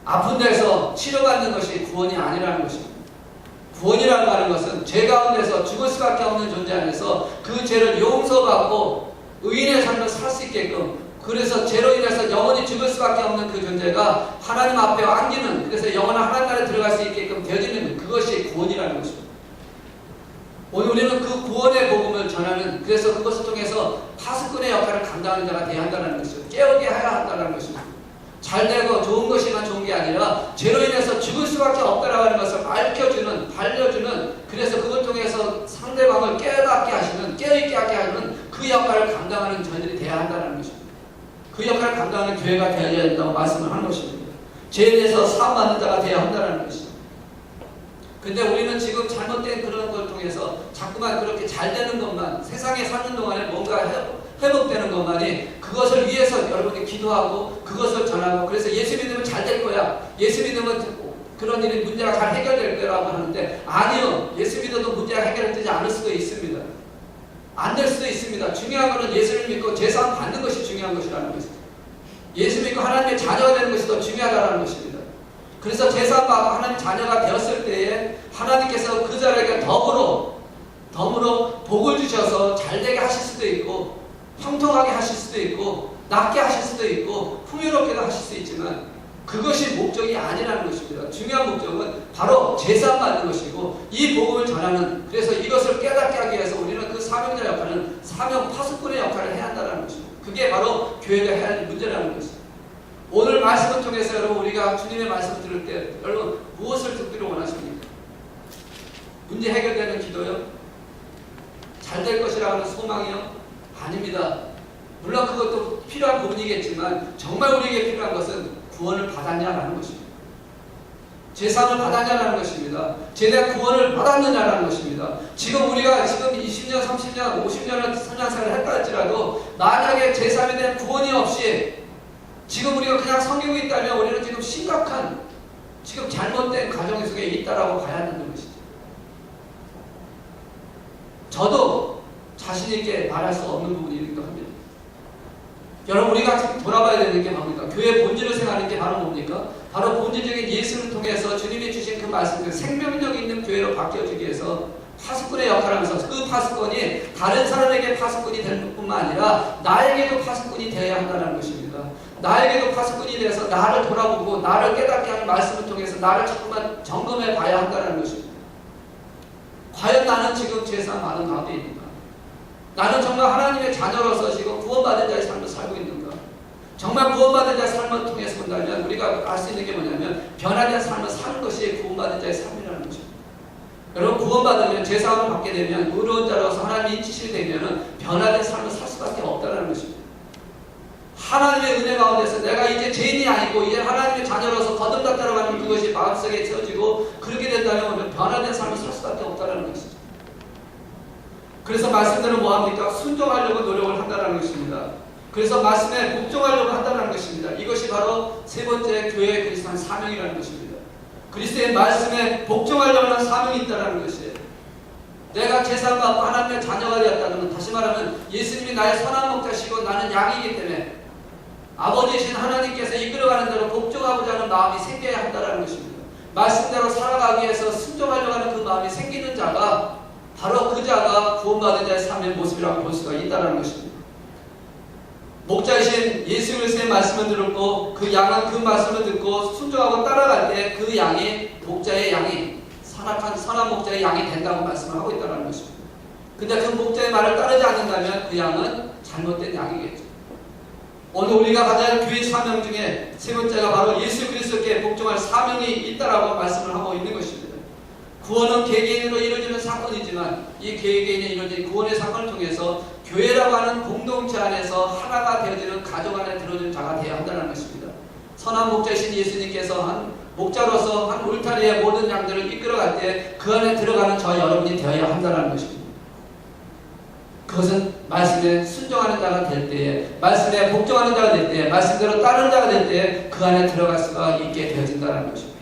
아픈 데서 치료받는 것이 구원이 아니라는 것입니다. 구원이라고 하는 것은 죄 가운데서 죽을 수밖에 없는 존재 안에서 그 죄를 용서받고 의인의 삶을 살 수 있게끔, 그래서 죄로 인해서 영원히 죽을 수밖에 없는 그 존재가 하나님 앞에 안기는, 그래서 영원한 하나님 나라에 들어갈 수 있게끔 되어지는 그것이 구원이라는 것입니다. 오늘 우리는 그 구원의 복음을 전하는, 그래서 그것을 통해서 파수꾼의 역할을 감당하는 자가 되어야 한다는 것이죠. 깨우게 해야 한다는 것입니다. 잘되고 좋은 것이만 좋은 게 아니라 죄로 인해서 죽을 수밖에 없다라고 하는 것을 밝혀주는, 알려주는, 그래서 그걸 통해서 상대방을 깨닫게 하시는, 깨어있게 하게 하는 그 역할을 감당하는 저희들이 되어야 한다는 것입니다. 그 역할을 감당하는 교회가 되어야 된다고 말씀을 하는 것입니다. 죄에 대해서 사함받는 자가 되어야 한다는 것입니다. 근데 우리는 지금 잘못된 그런 걸 통해서 자꾸만 그렇게 잘 되는 것만, 세상에 사는 동안에 뭔가 회복되는 것만이, 그것을 위해서 여러분이 기도하고 그것을 전하고, 그래서 예수 믿으면 잘 될 거야, 예수 믿으면 그런 일이 문제가 잘 해결될 거라고 하는데, 아니요, 예수 믿어도 문제가 해결되지 않을 수도 있습니다. 안 될 수도 있습니다. 중요한 것은 예수를 믿고 제사함 받는 것이 중요한 것이라는 것입니다. 예수 믿고 하나님의 자녀가 되는 것이 더 중요하다는 것입니다. 그래서 제사함 받고 하나님 자녀가 되었을 때에 하나님께서 그 자에게 덤으로 복을 주셔서 잘되게 하실 수도 있고, 형통하게 하실 수도 있고, 낫게 하실 수도 있고, 풍요롭게도 하실 수 있지만 그것이 목적이 아니라는 것입니다. 중요한 목적은 바로 제사함 받는 것이고, 이 복음을 전하는, 그래서 이것을 깨닫게 하기 위해서 우리는 그 사명자 역할은 사명 파수꾼의 역할을 해야 한다는 것입니다. 그게 바로 교회가 해야 할 문제라는 것입니다. 오늘 말씀을 통해서 여러분, 우리가 주님의 말씀을 들을 때 여러분 무엇을 듣기를 원하십니까? 문제 해결되는 기도요? 잘 될 것이라고 하는 소망이요? 아닙니다. 물론 그것도 필요한 부분이겠지만 정말 우리에게 필요한 것은 구원을 받았냐라는 것입니다. 제사함을 받았냐라는 것입니다. 제대로 구원을 받았느냐라는 것입니다. 지금 우리가 지금 20년, 30년, 50년을 선양생활을 했다 할지라도 만약에 제사함에 대한 구원이 없이 지금 우리가 그냥 섬기고 있다면 우리는 지금 심각한, 지금 잘못된 가정 속에 있다라고 봐야 한다는 것이죠. 저도 자신 있게 말할 수 없는 부분이기도 합니다. 여러분, 우리가 지금 돌아봐야 되는 게 뭡니까? 교회의 본질을 생각하는 게 바로 뭡니까? 바로 본질적인 예수를 통해서 주님이 주신 그 말씀, 그 생명력 있는 교회로 바뀌어지기 위해서 파수꾼의 역할을 하면서, 그 파수꾼이 다른 사람에게 파수꾼이 될 뿐만 아니라 나에게도 파수꾼이 되어야 한다는 것입니다. 나에게도 파수꾼이 돼서 나를 돌아보고 나를 깨닫게 하는 말씀을 통해서 나를 자꾸만 점검해 봐야 한다는 것입니다. 과연 나는 지금 제사함 받은 가운데 있는가? 나는 정말 하나님의 자녀로서 지금 구원받은 자의 삶을 살고 있는가? 정말 구원받은 자의 삶을 통해서 본다면 우리가 알 수 있는 게 뭐냐면, 변화된 삶을 사는 것이 구원받은 자의 삶이라는 것입니다. 여러분, 구원받으면, 제사함을 받게 되면, 의로운 자로서 하나님이 인치시게 되면 변화된 삶을 살 수밖에 없다는 것입니다. 하나님의 은혜 가운데서 내가 이제 죄인이 아니고 이제 하나님의 자녀로서 거듭났다라고 하는 그것이 마음속에 세워지고, 그렇게 된다면 우리는 변화된 삶을 살 수밖에 없다는 것이죠. 그래서 말씀대로 뭐합니까? 순종하려고 노력을 한다는 것입니다. 그래서 말씀에 복종하려고 한다는 것입니다. 이것이 바로 세 번째 교회의 그리스도의 사명이라는 것입니다. 그리스도의 말씀에 복종하려고 하는 사명이 있다는 것이에요. 내가 제사함 받고 하나님의 자녀가 되었다는, 다시 말하면 예수님이 나의 선한 목자시고 나는 양이기 때문에 아버지이신 하나님께서 이끌어가는 대로 복종하고자 하는 마음이 생겨야 한다는 것입니다. 말씀대로 살아가기 위해서 순종하려고 하는 그 마음이 생기는 자가 바로 그 자가 구원받은 자의 삶의 모습이라고 볼 수가 있다는 것입니다. 목자이신 예수 그리스도의 말씀을 들었고 그 양은 그 말씀을 듣고 순종하고 따라갈 때 그 양이 목자의 양이 선한 목자의 양이 된다고 말씀을 하고 있다는 것입니다. 근데 그 목자의 말을 따르지 않는다면 그 양은 잘못된 양이겠죠. 오늘 우리가 가져야 할 교회 사명 중에 세 번째가 바로 예수 그리스도께 복종할 사명이 있다라고 말씀을 하고 있는 것입니다. 구원은 개개인으로 이루어지는 사건이지만 이 개개인에 이루어진 구원의 사건을 통해서 교회라고 하는 공동체 안에서 하나가 되어지는 가정 안에 들어오는 자가 되어야 한다는 것입니다. 선한 목자이신 예수님께서 한 목자로서 한 울타리의 모든 양들을 이끌어갈 때 그 안에 들어가는 저 여러분이 되어야 한다는 것입니다. 그것은 말씀에 순종하는 자가 될 때에, 말씀에 복종하는 자가 될 때에, 말씀대로 따르는 자가 될 때에 그 안에 들어갈 수가 있게 되어진다는 것입니다.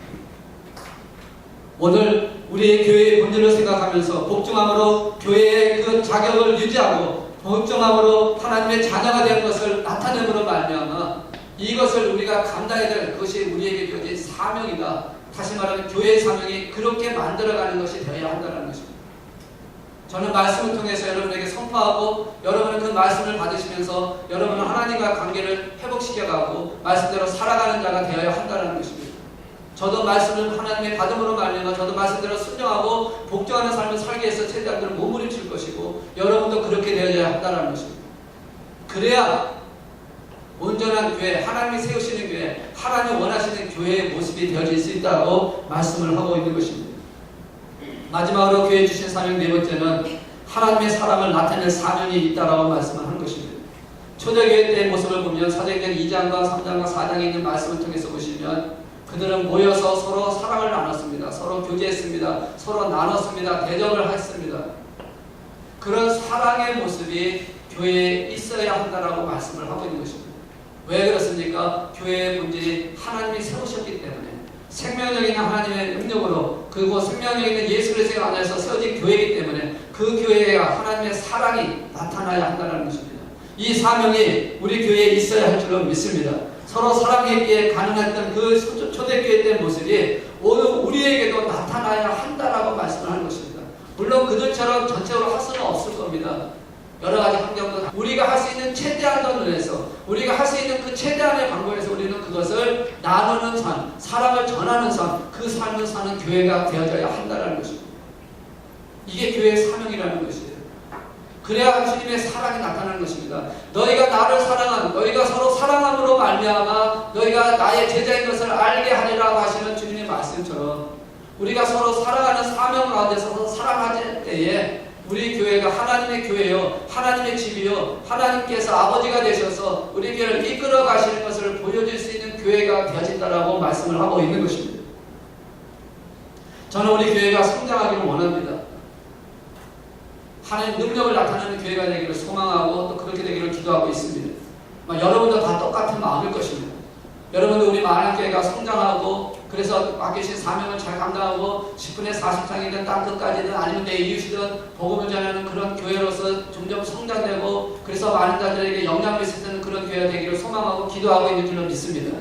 오늘 우리의 교회의 본질을 생각하면서 복종함으로 교회의 그 자격을 유지하고 복종함으로 하나님의 자녀가 되는 것을 나타내므로 말미암아 이것을 우리가 감당해야 될 그것이 우리에게 주어진 사명이다. 다시 말하면 교회의 사명이 그렇게 만들어가는 것이 되어야 한다는 것입니다. 저는 말씀을 통해서 여러분에게 선포하고 여러분은 그 말씀을 받으시면서 여러분은 하나님과 관계를 회복시켜가고 말씀대로 살아가는 자가 되어야 한다는 것입니다. 저도 말씀을 하나님의 받음으로 말미암아 저도 말씀대로 순종하고 복종하는 삶을 살기 위해서 최대한 몸부림칠 것이고 여러분도 그렇게 되어야 한다는 것입니다. 그래야 온전한 교회, 하나님이 세우시는 교회, 하나님 원하시는 교회의 모습이 되어질 수 있다고 말씀을 하고 있는 것입니다. 마지막으로 교회에 주신 사명 네 번째는 하나님의 사랑을 나타낼 사명이 있다라고 말씀을 하는 것입니다. 초대교회 때의 모습을 보면 사도행전 2장과 3장과 4장에 있는 말씀을 통해서 보시면 그들은 모여서 서로 사랑을 나눴습니다. 서로 교제했습니다. 서로 나눴습니다. 대접을 했습니다. 그런 사랑의 모습이 교회에 있어야 한다라고 말씀을 하고 있는 것입니다. 왜 그렇습니까? 교회의 본질이 하나님이 세우셨기 때문에 생명력 있는 하나님의 능력으로 그리고 생명력 있는 예수 그리스도 안에서 세워진 교회이기 때문에 그 교회가 하나님의 사랑이 나타나야 한다는 것입니다. 이 사명이 우리 교회에 있어야 할 줄로 믿습니다. 서로 사랑했기에 가능했던 그 초대교회 때 모습이 오늘 우리에게도 나타나야 한다라고 말씀을 하는 것입니다. 물론 그들처럼 전체적으로 할 수는 없을 겁니다. 여러 가지 환경도 우리가 할 수 있는 최대한 don을해서 우리가 할 수 있는 그 최대한의 방법에서 우리는 그것을 나누는 삶, 사랑을 전하는 삶, 그 삶을 사는 교회가 되어져야 한다는 것입니다. 이게 교회의 사명이라는 것이에요. 그래야 주님의 사랑이 나타나는 것입니다. 너희가 나를 사랑한, 너희가 서로 사랑함으로 말미암아 너희가 나의 제자인 것을 알게 하리라고 하시는 주님의 말씀처럼 우리가 서로 사랑하는 사명 가운데서 서로 사랑할 때에 우리 교회가 하나님의 교회요, 하나님의 집이요, 하나님께서 아버지가 되셔서 우리 교회를 이끌어 가시는 것을 보여줄 수 있는 교회가 되어진다라고 말씀을 하고 있는 것입니다. 저는 우리 교회가 성장하기를 원합니다. 하나님 능력을 나타내는 교회가 되기를 소망하고 또 그렇게 되기를 기도하고 있습니다. 여러분도 다 똑같은 마음일 것입니다. 여러분도 우리 마을교회가 성장하고 그래서 맡기신 사명을 잘 감당하고 10분의 40장이든 땅 끝까지든 아니면 내 이웃이든 복음을 전하는 그런 교회로서 점점 성장되고 그래서 많은 자들에게 영향을 미치는 그런 교회가 되기를 소망하고 기도하고 있는 줄로 믿습니다.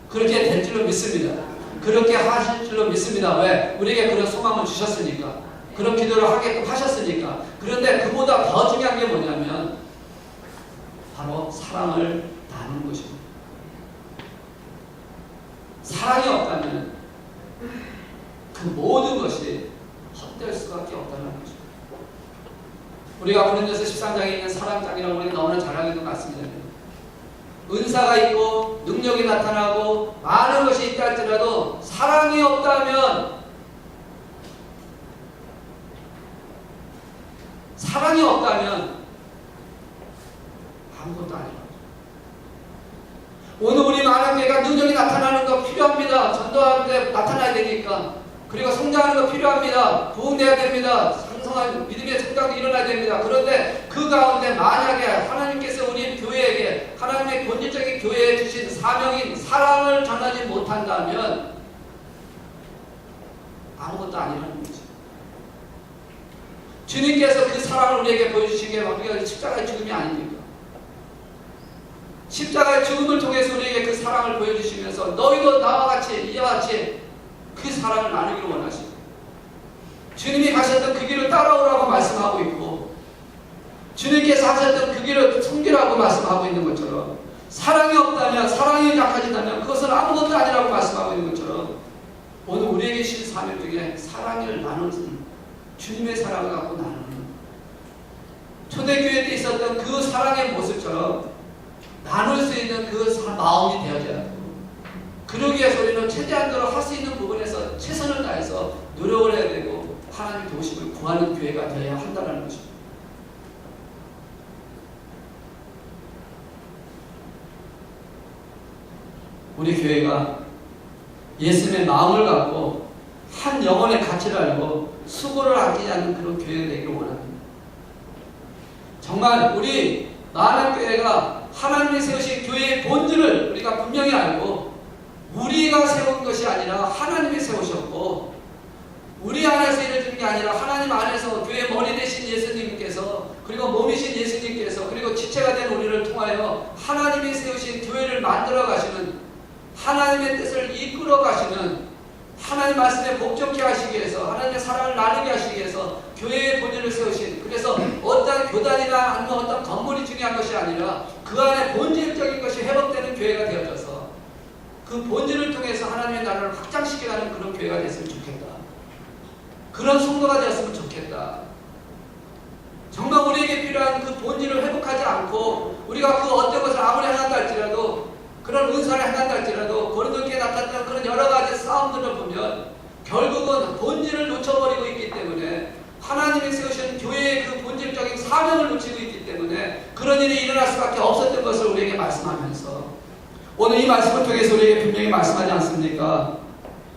그렇게 될 줄로 믿습니다. 그렇게 하실 줄로 믿습니다. 왜? 우리에게 그런 소망을 주셨으니까. 그런 기도를 하게끔 하셨으니까. 그런데 그보다 더 중요한 게 뭐냐면 바로 사랑을 나누는 것입니다. 사랑이 없다면 그 모든 것이 헛될 수밖에 없다는 것입니다. 우리가 고린도서 13장에 있는 사랑장이라고 우리가 너무나 잘 알고 있는 것 같습니다. 은사가 있고 능력이 나타나고 많은 것이 있다 할지라도 사랑이 없다면 아무것도 아니에요. 오늘 우리 마을교회가 능력이 나타나는 거 필요합니다. 전도하는데 나타나야 되니까. 그리고 성장하는 거 필요합니다. 부흥돼야 됩니다. 상성한 믿음의 성장도 일어나야 됩니다. 그런데 그 가운데 만약에 하나님께서 우리 교회에게 하나님의 본질적인 교회에 주신 사명인 사랑을 전하지 못한다면 아무것도 아니라는 거죠. 주님께서 그 사랑을 우리에게 보여주시기에 우리가 십자가의 죽음이 아닙니까? 십자가의 죽음을 통해서 우리에게 그 사랑을 보여주시면서 너희도 나와 같이 이와 같이 그 사랑을 나누기를 원하시고 주님이 가셨던 그 길을 따라오라고 말씀하고 있고 주님께서 하셨던 그 길을 섬기라고 말씀하고 있는 것처럼 사랑이 없다면 사랑이 약해진다면 그것은 아무것도 아니라고 말씀하고 있는 것처럼 오늘 우리에게 주신 사명 중에 사랑을 나누는 주님의 사랑을 갖고 나누는 초대교회 때 있었던 그 사랑의 모습처럼 나눌 수 있는 그 마음이 되어져야 하고 그러기 위해서 우리는 최대한으로 할 수 있는 부분에서 최선을 다해서 노력을 해야 되고 하나님 도우심을 구하는 교회가 되어야 한다는 것입니다. 우리 교회가 예수님의 마음을 갖고 한 영혼의 가치를 알고 수고를 아끼지 않는 그런 교회가 되기를 원합니다. 정말 우리 많은 교회가 하나님이 세우신 교회의 본질을 우리가 분명히 알고 우리가 세운 것이 아니라 하나님이 세우셨고 우리 안에서 이루어진 게 아니라 하나님 안에서 교회의 머리 되신 예수님께서 그리고 몸이신 예수님께서 그리고 지체가 된 우리를 통하여 통하여 하나님이 세우신 교회를 만들어 가시는, 하나님의 뜻을 이끌어 가시는, 하나님 말씀에 복종케 하시기 위해서, 하나님의 사랑을 나누게 하시기 위해서 교회의 본질을 세우신, 그래서 어떤 교단이나 아니면 어떤 건물이 중요한 것이 아니라 그 안에 본질적인 것이 회복되는 교회가 되어져서 그 본질을 통해서 하나님의 나라를 확장시켜가는 그런 교회가 됐으면 좋겠다. 그런 성도가 되었으면 좋겠다. 정말 우리에게 필요한 그 본질을 회복하지 않고 우리가 그 어떤 것을 아무리 행한다 할지라도, 그런 은사를 행한다 할지라도 고린도교회에 나타났던 그런 여러 가지 싸움들을 보면 결국은 본질을 놓쳐버리고 있기 때문에, 하나님이 세우신 교회의 그 본질적인 사명을 놓치고 있기 때문에 그런 일이 일어날 수밖에 없었던 것을 우리에게 말씀하면서, 오늘 이 말씀을 통해서 우리에게 분명히 말씀하지 않습니까?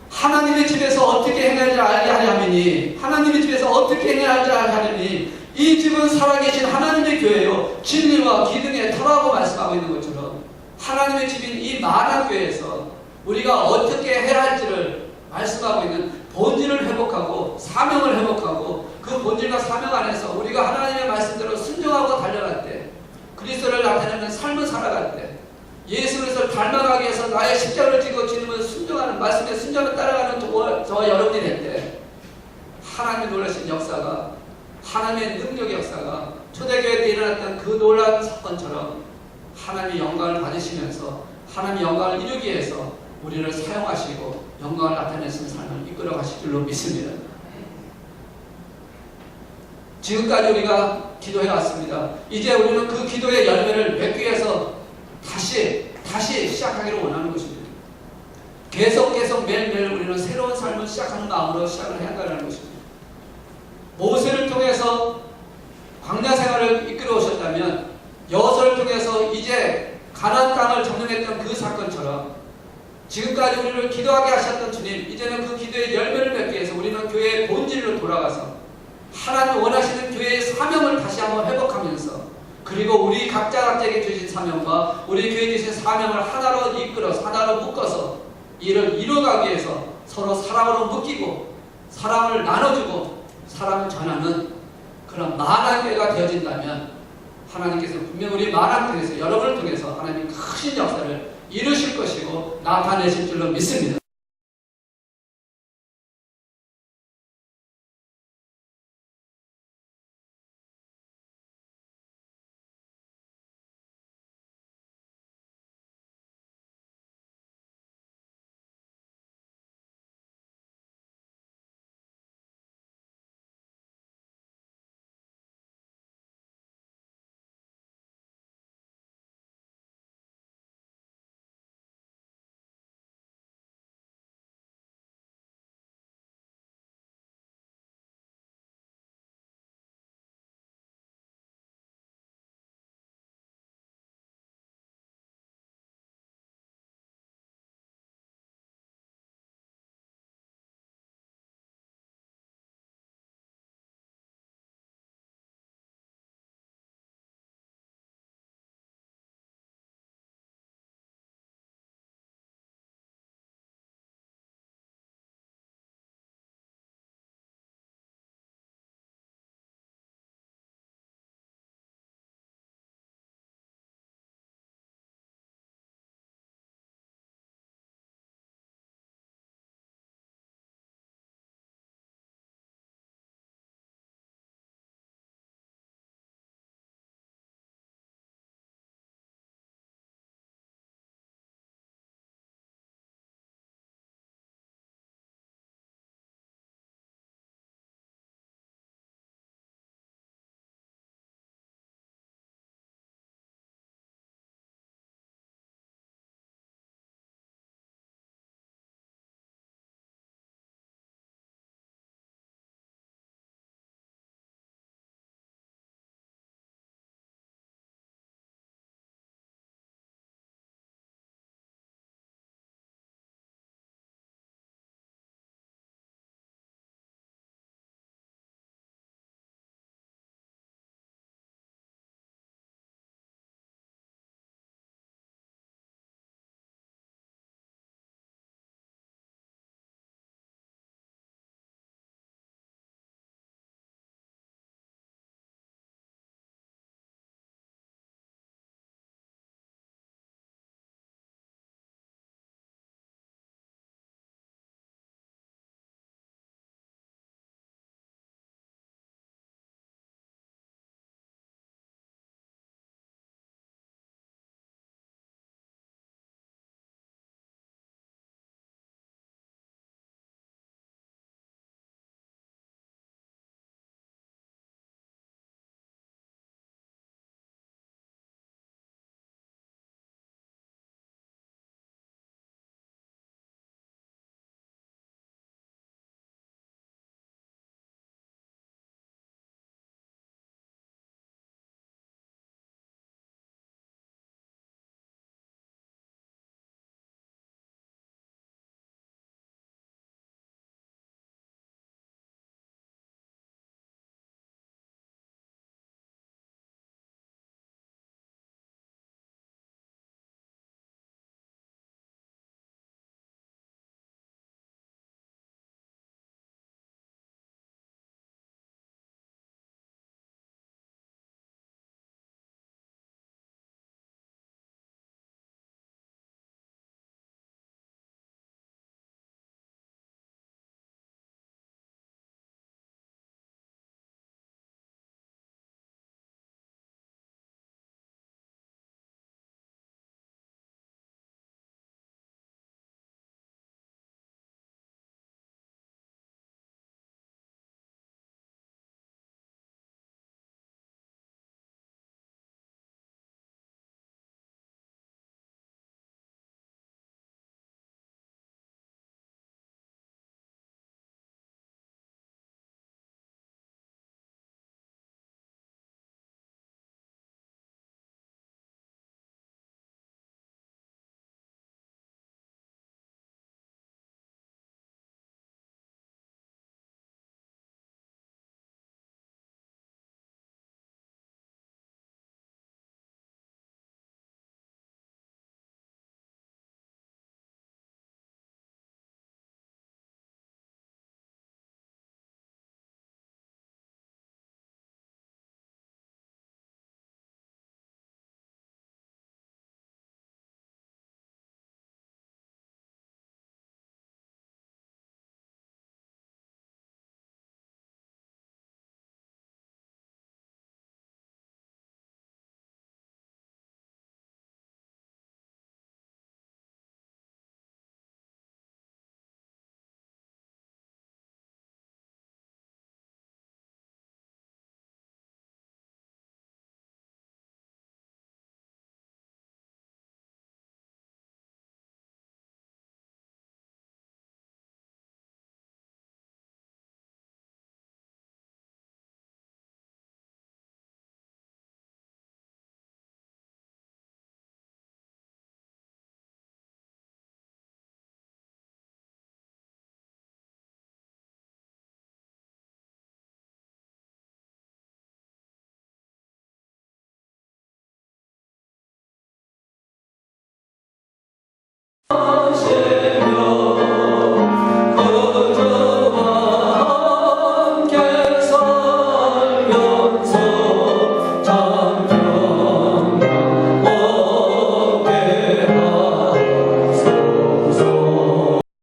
하나님의 집에서 어떻게 행하지 하려니, 하나님의 집에서 어떻게 행하지 하려니 이 집은 살아계신 하나님의 교회요 진리와 기둥의 터라고 말씀하고 있는 것처럼, 하나님의 집인 이 만한 교회에서 우리가 어떻게 해야 할지를 말씀하고 있는 본질을 회복하고 사명을 회복하고, 그 본질과 사명 안에서 우리가 하나님의 말씀대로 순종하고 달려갈 때, 그리스도를 나타내는 삶을 살아갈 때, 예수 그리스도를 닮아가기 위해서 나의 십자가를 지고 지는 순종하는 말씀에 순종을 따라가는 저와 여러분이 될 때, 하나님의 놀라신 역사가, 하나님의 능력의 역사가 초대교회 때 일어났던 그 놀라운 사건처럼 하나님의 영광을 받으시면서 하나님의 영광을 이루기 위해서 우리를 사용하시고 영광을 나타내시는 삶을 이끌어 가실 줄로 믿습니다. 지금까지 우리가 기도해 왔습니다. 이제 우리는 그 기도의 열매를 맺기 위해서 다시 시작하기를 원하는 것입니다. 계속 매일매일 우리는 새로운 삶을 시작하는 마음으로 시작을 해야 한다는 것입니다. 모세를 통해서 광야 생활을 이끌어 오셨다면, 여호수아를 통해서 이제 가나안 땅을 점령했던 그 사건처럼 지금까지 우리를 기도하게 하셨던 주님, 이제는 그 기도의 열매를 맺기 위해서 우리는 교회의 본질로 돌아가서 하나님 원하시는 교회의 사명을 다시 한번 회복하면서, 그리고 우리 각자에게 주신 사명과 우리 교회에 주신 사명을 하나로 이끌어서 하나로 묶어서 이를 이루어가기 위해서 서로 사랑으로 묶이고 사랑을 나눠주고 사랑을 전하는 그런 만한 교회가 되어진다면, 하나님께서 분명 우리 만한 교회에서 여러분을 통해서 하나님 크신 역사를 이루실 것이고 나타내실 줄로 믿습니다.